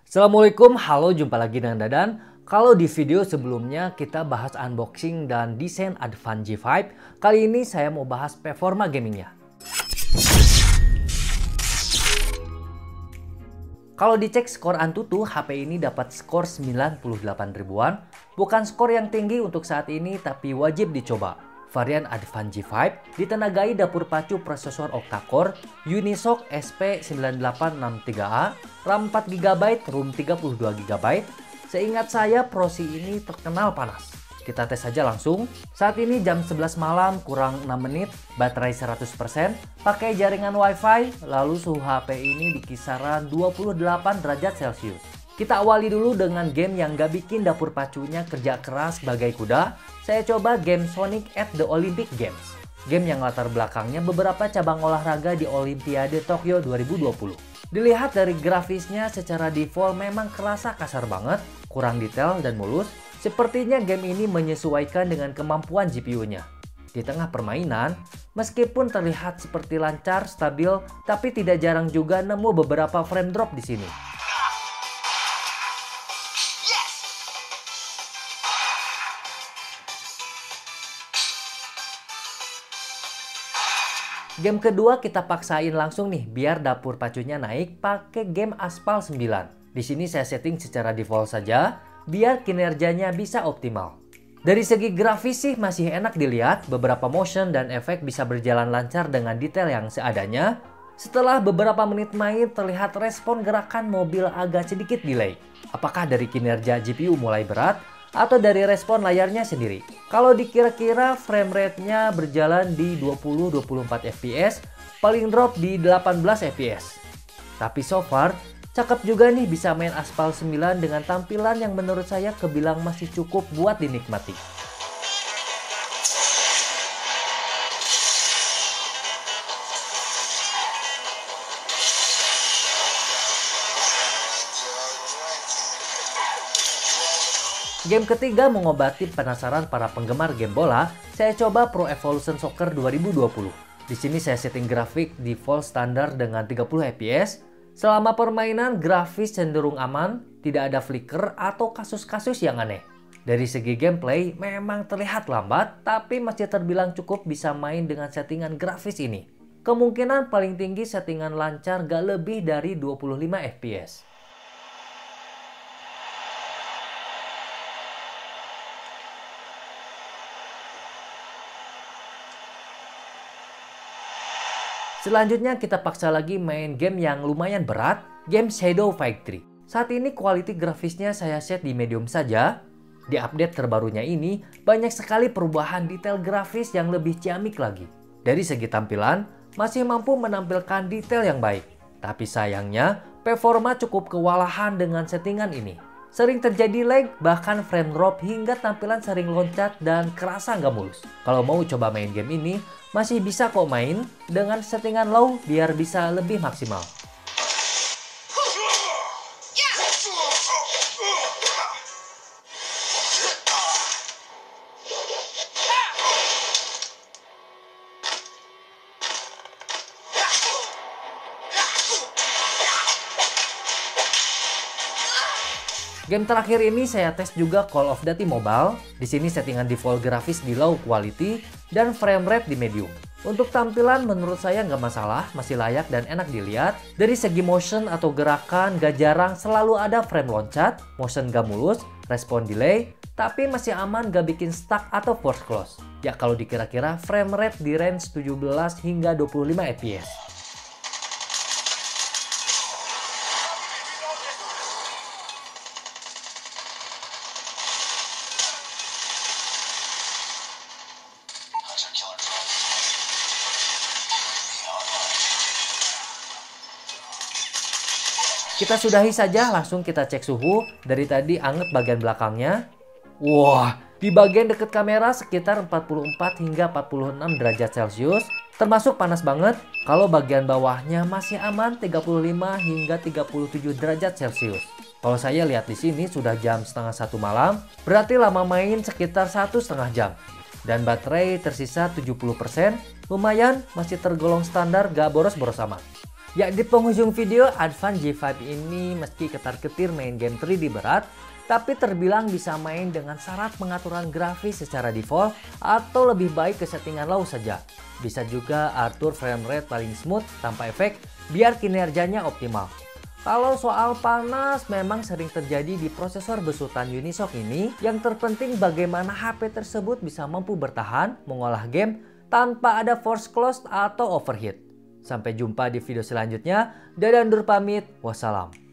Assalamualaikum, halo, jumpa lagi dengan Dadan. Kalau di video sebelumnya kita bahas unboxing dan desain Advan G5, kali ini saya mau bahas performa gamingnya. Kalau dicek skor Antutu, HP ini dapat skor 98 ribuan. Bukan skor yang tinggi untuk saat ini, tapi wajib dicoba. Varian Advan G5 ditenagai dapur pacu prosesor octa-core Unisoc SP9863A, RAM 4GB, ROM 32GB. Seingat saya, Prosi ini terkenal panas. Kita tes saja langsung. Saat ini jam 11 malam kurang 6 menit, baterai 100%, pakai jaringan WiFi, lalu suhu HP ini di kisaran 28 derajat Celcius. Kita awali dulu dengan game yang gak bikin dapur pacunya kerja keras bagai kuda. Saya coba game Sonic at the Olympic Games. Game yang latar belakangnya beberapa cabang olahraga di Olimpiade Tokyo 2020. Dilihat dari grafisnya secara default memang kerasa kasar banget, kurang detail dan mulus. Sepertinya game ini menyesuaikan dengan kemampuan GPU-nya. Di tengah permainan, meskipun terlihat seperti lancar, stabil, tapi tidak jarang juga nemu beberapa frame drop di sini. Game kedua kita paksain langsung nih biar dapur pacunya naik pakai game Aspal 9. Di sini saya setting secara default saja biar kinerjanya bisa optimal. Dari segi grafis sih masih enak dilihat, beberapa motion dan efek bisa berjalan lancar dengan detail yang seadanya. Setelah beberapa menit main terlihat respon gerakan mobil agak sedikit delay. Apakah dari kinerja GPU mulai berat atau dari respon layarnya sendiri? Kalau dikira-kira frame rate-nya berjalan di 20-24 fps, paling drop di 18 fps. Tapi so far, cakep juga nih bisa main Aspal 9 dengan tampilan yang menurut saya kebilang masih cukup buat dinikmati. Game ketiga mengobati penasaran para penggemar game bola, saya coba Pro Evolution Soccer 2020. Di sini saya setting grafik default standar dengan 30 fps. Selama permainan, grafis cenderung aman, tidak ada flicker atau kasus-kasus yang aneh. Dari segi gameplay, memang terlihat lambat, tapi masih terbilang cukup bisa main dengan settingan grafis ini. Kemungkinan paling tinggi settingan lancar gak lebih dari 25 fps. Selanjutnya kita paksa lagi main game yang lumayan berat, game Shadow Fight 3. Saat ini quality grafisnya saya set di medium saja. Di update terbarunya ini, banyak sekali perubahan detail grafis yang lebih ciamik lagi. Dari segi tampilan, masih mampu menampilkan detail yang baik. Tapi sayangnya, performa cukup kewalahan dengan settingan ini. Sering terjadi lag, bahkan frame drop hingga tampilan sering loncat dan kerasa nggak mulus. Kalau mau coba main game ini, masih bisa kok main dengan settingan low biar bisa lebih maksimal. Game terakhir ini saya tes juga Call of Duty Mobile. Di sini settingan default grafis di low quality dan frame rate di medium. Untuk tampilan menurut saya nggak masalah, masih layak dan enak dilihat. Dari segi motion atau gerakan gak jarang selalu ada frame loncat, motion gak mulus, respon delay, tapi masih aman gak bikin stuck atau force close. Ya kalau dikira-kira frame rate di range 17 hingga 25 fps. Kita sudahi saja, langsung kita cek suhu. Dari tadi anget bagian belakangnya. Wah, di bagian dekat kamera sekitar 44 hingga 46 derajat Celcius. Termasuk panas banget. Kalau bagian bawahnya masih aman 35 hingga 37 derajat Celcius. Kalau saya lihat di sini sudah jam setengah 1 malam, berarti lama main sekitar 1,5 jam. Dan baterai tersisa 70%, lumayan masih tergolong standar, gak boros-boros amat. Ya, di penghujung video, Advan G5 ini meski ketar-ketir main game 3D berat, tapi terbilang bisa main dengan syarat pengaturan grafis secara default atau lebih baik ke settingan low saja. Bisa juga atur frame rate paling smooth tanpa efek biar kinerjanya optimal. Kalau soal panas memang sering terjadi di prosesor besutan Unisoc ini. Yang terpenting bagaimana HP tersebut bisa mampu bertahan mengolah game tanpa ada force close atau overheat. Sampai jumpa di video selanjutnya. Dadah undur pamit. Wassalam.